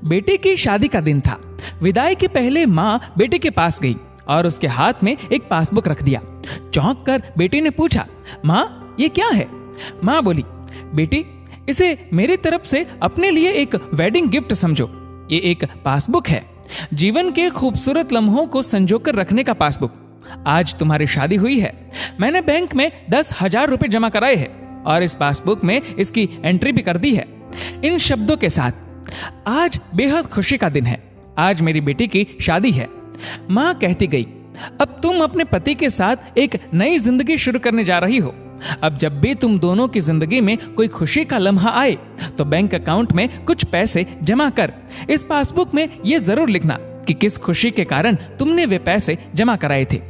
बेटे की शादी का दिन था। विदाई के पहले माँ बेटे के पास गई और उसके हाथ में एक पासबुक रख दिया। चौंक कर बेटी ने पूछा, माँ ये क्या है? माँ बोली, बेटी इसे मेरी तरफ से अपने लिए एक वेडिंग गिफ्ट समझो। ये एक पासबुक है, जीवन के खूबसूरत लम्हों को संजोकर रखने का पासबुक। आज तुम्हारी शादी हुई है, मैंने बैंक में 10,000 रुपए जमा कराए हैं और इस पासबुक में इसकी एंट्री भी कर दी है। इन शब्दों के साथ, आज बेहद खुशी का दिन है, आज मेरी बेटी की शादी है। माँ कहती गई, अब तुम अपने पति के साथ एक नई जिंदगी शुरू करने जा रही हो। अब जब भी तुम दोनों की जिंदगी में कोई खुशी का लम्हा आए तो बैंक अकाउंट में कुछ पैसे जमा कर इस पासबुक में ये जरूर लिखना कि किस खुशी के कारण तुमने वे पैसे जमा कराए थे।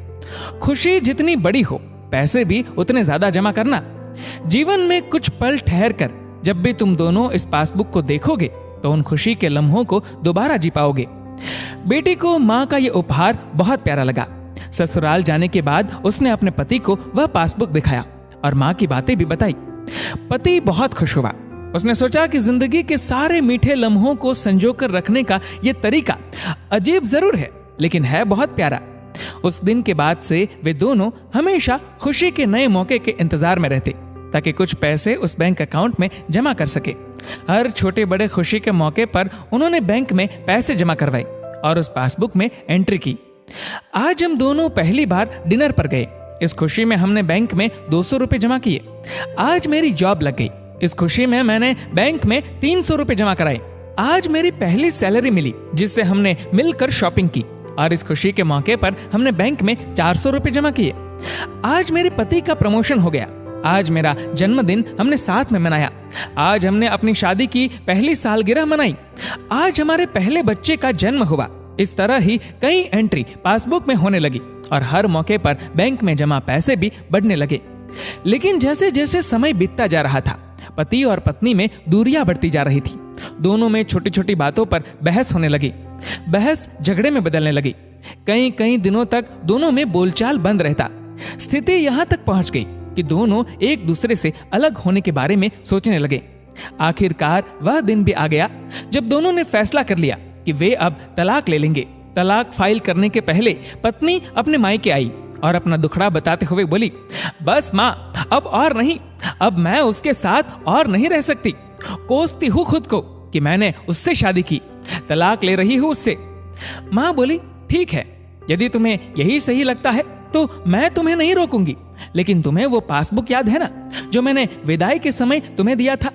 खुशी जितनी बड़ी हो, पैसे भी उतने ज्यादा जमा करना। जीवन में कुछ पल ठहर कर जब भी तुम दोनों इस पासबुक को देखोगे तो उन खुशी के लम्हों को दोबारा जी पाओगे। बेटी को माँ का यह उपहार बहुत प्यारा लगा। ससुराल जाने के बाद उसने अपने पति को वह पासबुक दिखाया और माँ की बातें भी बताई। पति बहुत खुश हुआ। उसने सोचा कि जिंदगी के सारे मीठे लम्हों को संजोकर रखने का यह तरीका अजीब जरूर है, लेकिन है बहुत प्यारा। उस दिन के बाद से वे दोनों हमेशा खुशी के नए मौके के इंतजार में रहते ताकि कुछ पैसे उस बैंक अकाउंट में जमा कर सके। हर छोटे बड़े खुशी के मौके पर उन्होंने बैंक में पैसे जमा करवाए और उस पासबुक में एंट्री की। आज हम दोनों पहली बार डिनर पर गए। इस खुशी में हमने बैंक में 200 रुपए जमा किए। आज मेरी जॉब लग गई। इस खुशी में मैंने बैंक में 300 रुपए जमा कराए। आज मेरी पहली सैलरी मिली जिससे हमने मिलकर शॉपिंग की और इस खुशी के मौके पर हमने बैंक में 400 रुपए जमा किए। आज मेरे पति का प्रमोशन हो गया। आज मेरा जन्मदिन हमने साथ में मनाया। आज हमने अपनी शादी की पहली सालगिरह मनाई। आज हमारे पहले बच्चे का जन्म हुआ। इस तरह ही कई एंट्री पासबुक में होने लगी और हर मौके पर बैंक में जमा पैसे भी बढ़ने लगे। लेकिन जैसे जैसे समय बीतता जा रहा था, पति और पत्नी में दूरियां बढ़ती जा रही थी। दोनों में छोटी छोटी बातों पर बहस होने लगी। बहस झगड़े में बदलने लगी। कई कई दिनों तक दोनों में बोलचाल बंद रहता। स्थिति यहां तक पहुंच गई कि दोनों एक दूसरे से अलग होने के बारे में सोचने लगे। आखिरकार वह दिन भी आ गया जब दोनों ने फैसला कर लिया कि वे अब तलाक ले लेंगे। तलाक फाइल करने के पहले पत्नी अपने मायके आई और अपना दुखड़ा बताते हुए बोली, बस माँ, अब और नहीं, अब मैं उसके साथ और नहीं रह सकती। कोसती हूँ खुद को कि मैंने उससे शादी की, तलाक ले रही हूँ उससे। माँ बोली, ठीक है, यदि तुम्हें यही सही लगता है तो मैं तुम्हें नहीं रोकूंगी, लेकिन तुम्हें वो पासबुक याद है ना जो मैंने विदाई के समय तुम्हें दिया था?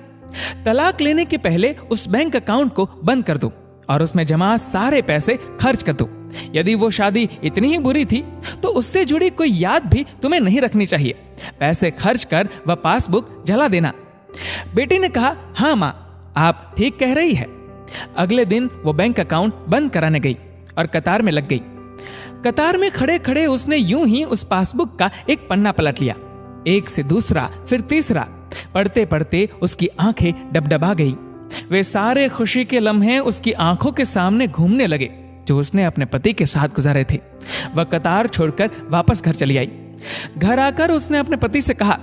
तलाक लेने के पहले उस बैंक अकाउंट को बंद कर दो और उसमें जमा सारे पैसे खर्च कर दो। यदि वो शादी इतनी ही बुरी थी तो उससे जुड़ी कोई याद भी तुम्हें नहीं रखनी चाहिए। पैसे खर्च कर वह पासबुक जला देना। बेटी ने कहा, हाँ माँ, आप ठीक कह रही है। अगले दिन वो बैंक अकाउंट बंद कराने गई और कतार में लग गई। कतार में खड़े खड़े उसने यूं ही उस पासबुक का एक पन्ना पलट लिया, एक से दूसरा, फिर तीसरा। पढ़ते पढ़ते उसकी आंखें डबडबा गई। वे सारे खुशी के लम्हे उसकी आंखों के सामने घूमने लगे जो उसने अपने पति के साथ गुजारे थे। वह कतार छोड़कर वापस घर चली आई। घर आकर उसने अपने पति से कहा,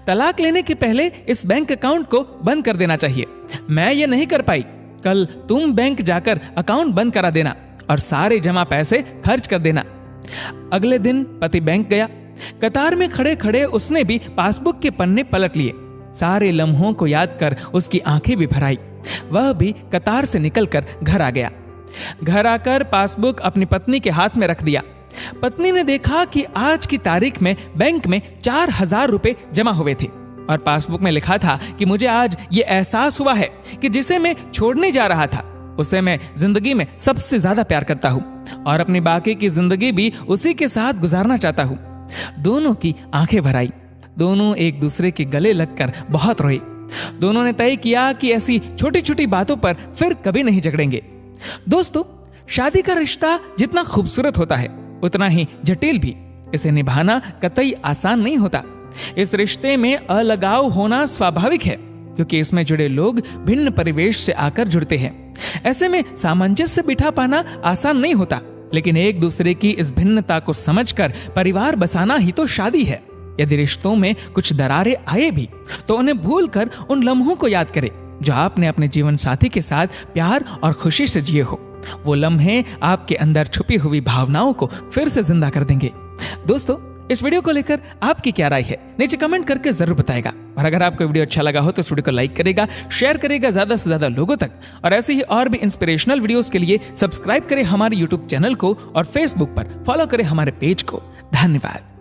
तलाक लेने के पहले इस बैंक अकाउंट को बंद कर देना चाहिए। मैं ये नहीं कर पाई। कल तुम बैंक जाकर अकाउंट बंद करा देना और सारे जमा पैसे खर्च कर देना। अगले दिन पति बैंक गया। कतार में खड़े खड़े उसने भी पासबुक के पन्ने पलट लिए। सारे लम्हों को याद कर उसकी आंखें भी भर आई। वह भी कतार से निकलकर घर आ गया। घर आकर पासबुक अपनी पत्नी के हाथ में रख दिया। पत्नी ने देखा कि आज की तारीख में बैंक में 4,000 रुपए जमा हुए थे और पासबुक में लिखा था कि मुझे आज ये एहसास हुआ है कि जिसे मैं छोड़ने जा रहा था उसे मैं जिंदगी में सबसे ज्यादा प्यार करता हूँ और अपनी बाकी की जिंदगी भी उसी के साथ गुजारना चाहता हूँ। दोनों की आंखें भर आई। दोनों एक दूसरे के गले लगकर बहुत रोए। दोनों ने तय किया कि ऐसी छोटी छोटी बातों पर फिर कभी नहीं झगड़ेंगे। दोस्तों, शादी का रिश्ता जितना खूबसूरत होता है उतना ही जटिल भी। इसे निभाना कतई आसान नहीं होता। इस रिश्ते में अलगाव होना स्वाभाविक है क्योंकि इसमें जुड़े लोग भिन्न परिवेश से आकर जुड़ते हैं। ऐसे में सामंजस्य बिठा पाना आसान नहीं होता, लेकिन एक दूसरे की इस भिन्नता को समझकर परिवार बसाना ही तो शादी है। यदि रिश्तों में कुछ दरारें आए भी तो उन्हें भूलकर उन लम्हों को याद करें जो आपने अपने जीवन साथी के साथ प्यार और खुशी से जिए हो। वो लम्हे आपके अंदर छुपी हुई भावनाओं को फिर से जिंदा कर देंगे। दोस्तों, इस वीडियो को लेकर आपकी क्या राय है, नीचे कमेंट करके जरूर बताएगा। और अगर आपको वीडियो अच्छा लगा हो तो इस वीडियो को लाइक करेगा, शेयर करेगा ज्यादा से ज्यादा लोगों तक। और ऐसे ही और भी इंस्पिरेशनल वीडियोस के लिए सब्सक्राइब करें हमारे यूट्यूब चैनल को और फेसबुक पर फॉलो करें हमारे पेज को। धन्यवाद।